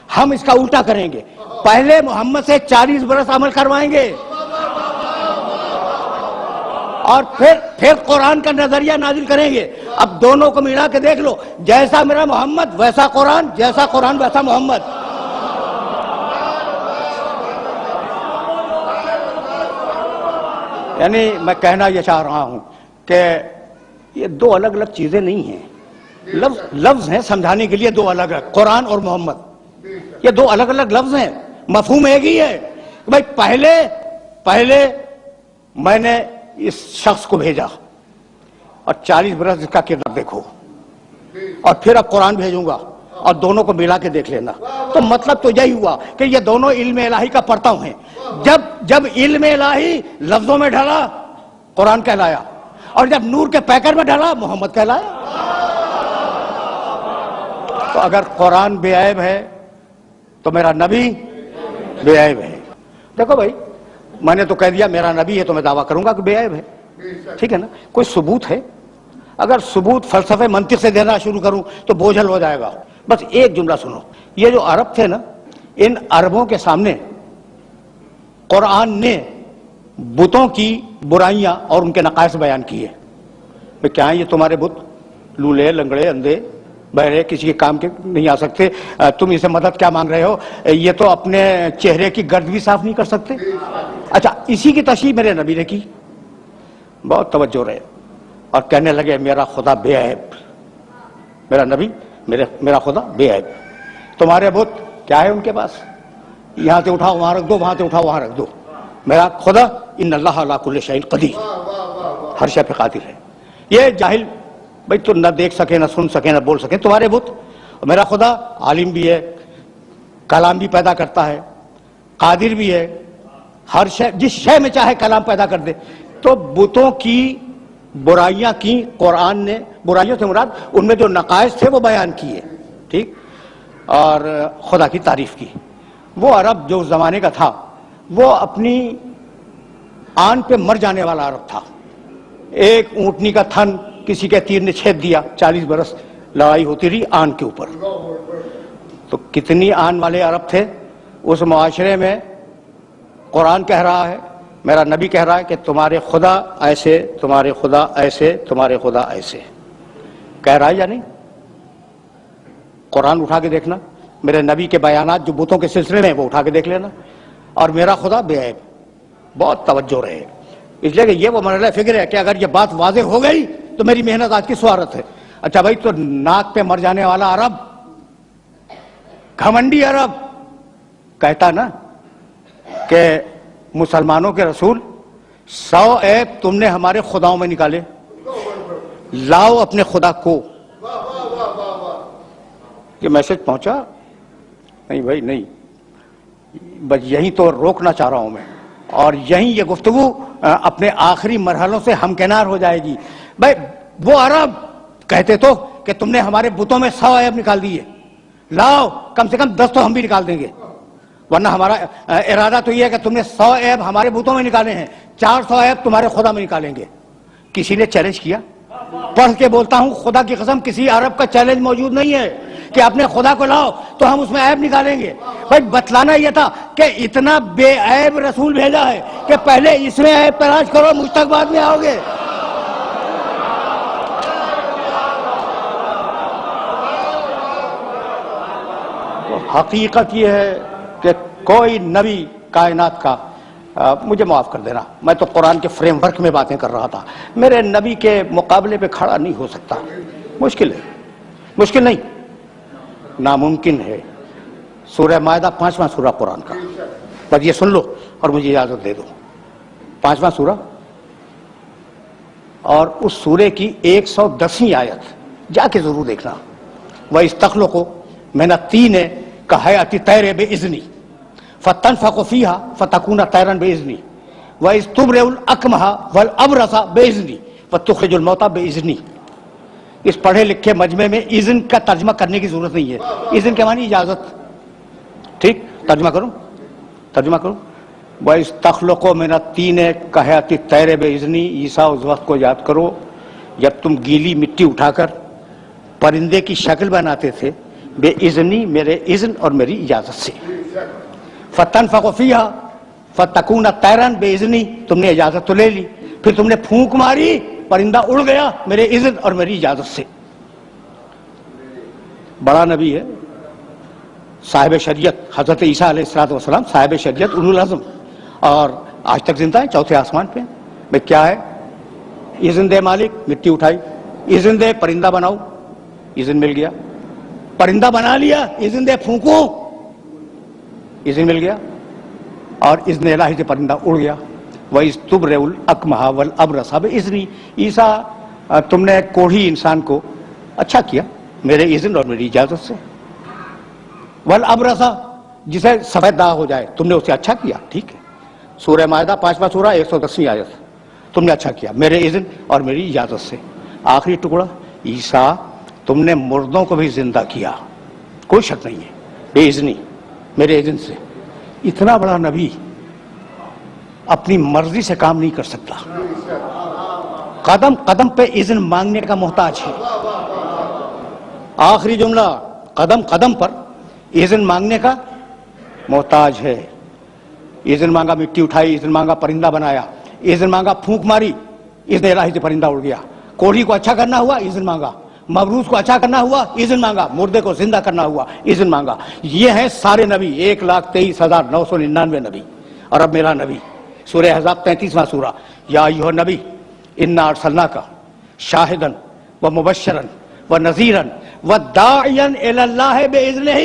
ہم اس کا الٹا کریں گے، پہلے محمد سے 40 برس عمل کروائیں گے اور پھر قرآن کا نظریہ نازل کریں گے۔ اب دونوں کو ملا کے دیکھ لو، جیسا میرا محمد ویسا قرآن، جیسا قرآن ویسا محمد۔ یعنی میں کہنا یہ چاہ رہا ہوں کہ یہ 2 الگ الگ چیزیں نہیں ہیں، لفظ ہیں سمجھانے کے لیے 2 الگ ہے، قرآن اور محمد۔ یہ دو الگ الگ لفظ ہیں، مفہوم ایک ہی ہے کہ بھائی پہلے میں نے اس شخص کو بھیجا اور 40 برس اس کا کردار دیکھو، اور پھر اب قرآن بھیجوں گا اور دونوں کو ملا کے دیکھ لینا. تو مطلب تو یہی ہوا کہ یہ دونوں علم الہی کا پرتو ہیں. جب علم الہی لفظوں میں ڈھلا قرآن کہلایا، اور جب نور کے پیکر میں ڈھلا محمد کہلایا. تو اگر قرآن بے عیب ہے تو میرا نبی بے عیب ہے. دیکھو بھائی، میں نے تو کہہ دیا میرا نبی ہے تو میں دعویٰ کروں گا کہ بے عیب ہے، ٹھیک ہے نا؟ کوئی ثبوت ہے؟ اگر ثبوت فلسفے منطق سے دینا شروع کروں تو بوجھل ہو جائے گا. بس ایک جملہ سنو. یہ جو عرب تھے نا، ان عربوں کے سامنے قرآن نے بتوں کی برائیاں اور ان کے نقائص بیان کیے. کیا ہیں یہ تمہارے بت؟ لولے، لنگڑے، اندھے، بہرے، کسی کے کام کے نہیں آ سکتے. تم اسے مدد کیا مانگ رہے ہو؟ یہ تو اپنے چہرے کی گرد بھی صاف نہیں کر سکتے. اچھا، اسی کی تشریح میرے نبی نے کی. بہت توجہ رہے. اور کہنے لگے میرا خدا بے عیب. میرا نبی میرا خدا بے عیب. تمہارے بت کیا ہے ان کے پاس؟ یہاں سے اٹھاؤ وہاں رکھ دو، وہاں سے اٹھاؤ وہاں رکھ دو. میرا خدا ان اللہ علی کل شیء قدیر، ہر شے پہ قادر ہے. یہ جاہل بھائی تو نہ دیکھ سکے، نہ سن سکے، نہ بول سکے تمہارے بت. میرا خدا عالم بھی ہے، کلام بھی پیدا کرتا ہے، قادر بھی ہے، ہر شے جس شے میں چاہے کلام پیدا کر دے. تو بتوں کی برائیاں کی قرآن نے، برائیوں سے مراد ان میں جو نقائص تھے وہ بیان کیے، ٹھیک، اور خدا کی تعریف کی. وہ عرب جو اس زمانے کا تھا وہ اپنی آن پہ مر جانے والا عرب تھا. ایک اونٹنی کا تھن کسی کے تیر نے چھید دیا، 40 برس لڑائی ہوتی رہی آن کے اوپر. تو کتنی آن والے عرب تھے اس معاشرے میں. قرآن کہہ رہا ہے، میرا نبی کہہ رہا ہے کہ تمہارے خدا ایسے، تمہارے خدا ایسے، تمہارے خدا ایسے. کہہ رہا ہے یا نہیں؟ قرآن اٹھا کے دیکھنا، میرے نبی کے بیانات جو بتوں کے سلسلے میں وہ اٹھا کے دیکھ لینا. اور میرا خدا بے عیب. بہت توجہ رہے، اس لیے کہ یہ وہ مرحلہ فکر ہے کہ اگر یہ بات واضح ہو گئی تو میری محنت آج کی سوارت ہے. اچھا بھائی، تو ناک پہ مر جانے والا عرب، گھمنڈی عرب کہتا نا کہ مسلمانوں کے رسول 100 عیب تم نے ہمارے خداؤں میں نکالے، لاؤ اپنے خدا کو. یہ میسج پہنچا؟ نہیں بھائی نہیں. بس یہی تو روکنا چاہ رہا ہوں میں، اور یہیں یہ گفتگو اپنے آخری مرحلوں سے ہمکنار ہو جائے گی. بھائی وہ عرب کہتے تو کہ تم نے ہمارے بتوں میں 100 عیب نکال دیے، لاؤ کم سے کم 10 تو ہم بھی نکال دیں گے. ورنہ ہمارا ارادہ تو یہ ہے کہ تم نے 100 عیب ہمارے بتوں میں نکالے ہیں، 400 عیب تمہارے خدا میں نکالیں گے. کسی نے چیلنج کیا؟ پڑھ کے بولتا ہوں خدا کی قسم کسی عرب کا چیلنج موجود نہیں ہے کہ اپنے خدا کو لاؤ تو ہم اس میں عیب نکالیں گے. بھائی بتلانا یہ تھا کہ اتنا بے عیب رسول بھیجا ہے کہ پہلے اس میں عیب تلاش کرو، مجھ تک بعد میں آؤ گے. حقیقت یہ ہے کہ کوئی نبی کائنات کا، مجھے معاف کر دینا، میں تو قرآن کے فریم ورک میں باتیں کر رہا تھا، میرے نبی کے مقابلے پہ کھڑا نہیں ہو سکتا. مشکل ہے، مشکل نہیں، ناممکن ہے. سورہ مائدہ 5واں سورہ قرآن کا، بس یہ سن لو اور مجھے اجازت دے دو. 5واں سورہ، اور اس سورے کی 110ویں آیت جا کے ضرور دیکھنا. وَإِسْتَخْلُقُ مِنَ الطِّينِ كَهَيْئَةِ الطَّيْرِ بِإِذْنِي فَتَنْفَخُ فِيهَا فَتَكُونُ طَيْرًا بِإِذْنِي وَإِذْ تُبْرِئُ الْأَكْمَحَ وَالْأَبْرَصَ بِإِذْنِي وَتُخْرِجُ الْمَوْتَىٰ بِإِذْنِي. اس پڑھے لکھے مجمع میں اذن کا ترجمہ کرنے کی ضرورت نہیں ہے. اذن کے معنی اجازت. ٹھیک، ترجمہ کروں. وَإِذْ تَخْلُقُ مِنَ الطِّينِ كَهَيْئَةِ الطَّيْرِ بِإِذْنِي. عیسیٰ اس وقت کو یاد کرو جب تم گیلی مٹی اٹھا کر پرندے کی شکل بناتے تھے، بے اذنی، میرے اذن اور میری اجازت سے. فَتَنْفَخُ فِيهَا فَتَكُونَ طَيْرًا بِإِذْنِي. تم نے اجازت تو لے لی، پھر تم نے پھونک ماری، پرندہ اڑ گیا میرے اذن اور میری اجازت سے. بڑا نبی ہے، صاحب شریعت، حضرت عیسیٰ علیہ السلام صاحب شریعت، اولو العزم، اور آج تک زندہ ہے، چوتھے آسمان پہ. میں کیا ہے؟ اذن دے مالک، مٹی اٹھائی، اذن دے پرندہ بناؤ، اذن مل گیا، پرندہ بنا لیا، اذن دے پھونکو، اذن مل گیا اور اذن الہی سے پرندہ اڑ گیا. وَإِذْ تُبْرِئُ الْأَكْمَحَ وَالْأَبْرَصَ بِإِذْنِي. عیسیٰ تم نے کوڑھی انسان کو اچھا کیا میرے اذن اور میری اجازت سے. وَالْأَبْرَصَ جسے سفید داغ ہو جائے تم نے اسے اچھا کیا, ٹھیک ہے. سورہ مائدہ 5واں سورہ 110ویں آیت, تم نے اچھا کیا میرے اذن اور میری اجازت سے. آخری ٹکڑا عیسیٰ تم نے مردوں کو بھی زندہ کیا, کوئی شک نہیں ہے, بے اذنی میرے اذن سے. اتنا بڑا نبی اپنی مرضی سے کام نہیں کر سکتا, قدم قدم پہ اذن مانگنے کا محتاج ہے. آخری جملہ قدم قدم پر اذن مانگنے کا محتاج ہے. اذن مانگا مٹی اٹھائی, اذن مانگا پرندہ بنایا, اذن مانگا پھونک ماری, اذن الہی سے پرندہ اڑ گیا. کوڑھی کو اچھا کرنا ہوا, اذن مانگا. مبروز کو اچھا کرنا ہوا, اذن مانگا. مردے کو زندہ کرنا ہوا, اذن مانگا. یہ ہیں سارے نبی, 1,23,999 نبی. اور اب میرا نبی سورہ احزاب 33واں سورہ, یا ایھا النبی انا ارسلناک شاہدا ومبشرا ونذیرا وداعیا الی اللہ باذنہ.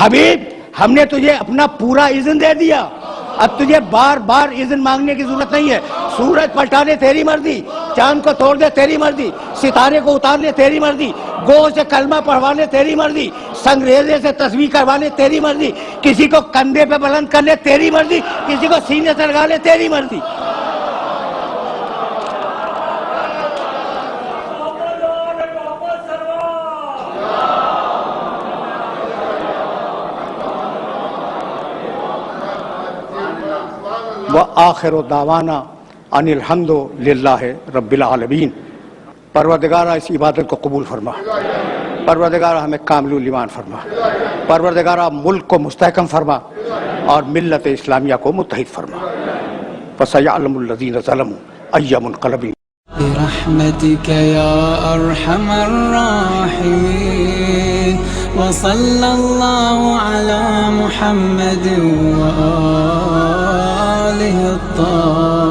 حبیب ہم نے تجھے اپنا پورا اذن دے دیا, اب تجھے بار بار اذن مانگنے کی ضرورت نہیں ہے. سورج پلٹا دے تیری مرضی, چاند کو توڑ دے تیری مرضی, ستارے کو اتار لے تیری مرضی, گو سے کلمہ پڑھوا لے تیری مرضی, سنگریزے سے تسبیح کروا لے تیری مرضی, کسی کو کندھے پہ بلند کر لے تیری مرضی, کسی کو سینے سے لگا لے تیری مرضی. وآخر دعوانا ان الحمد للہ رب العالمین. پروردگارہ اس عبادت کو قبول فرما, پروردگارہ ہمیں کامل ایمان فرما, پروردگارہ ملک کو مستحکم فرما اور ملت اسلامیہ کو متحد فرما. فسيعلم الذين ظلموا أي منقلب. برحمتك يا أرحم الراحمين وصلى الله على محمد وآله الطاهرين.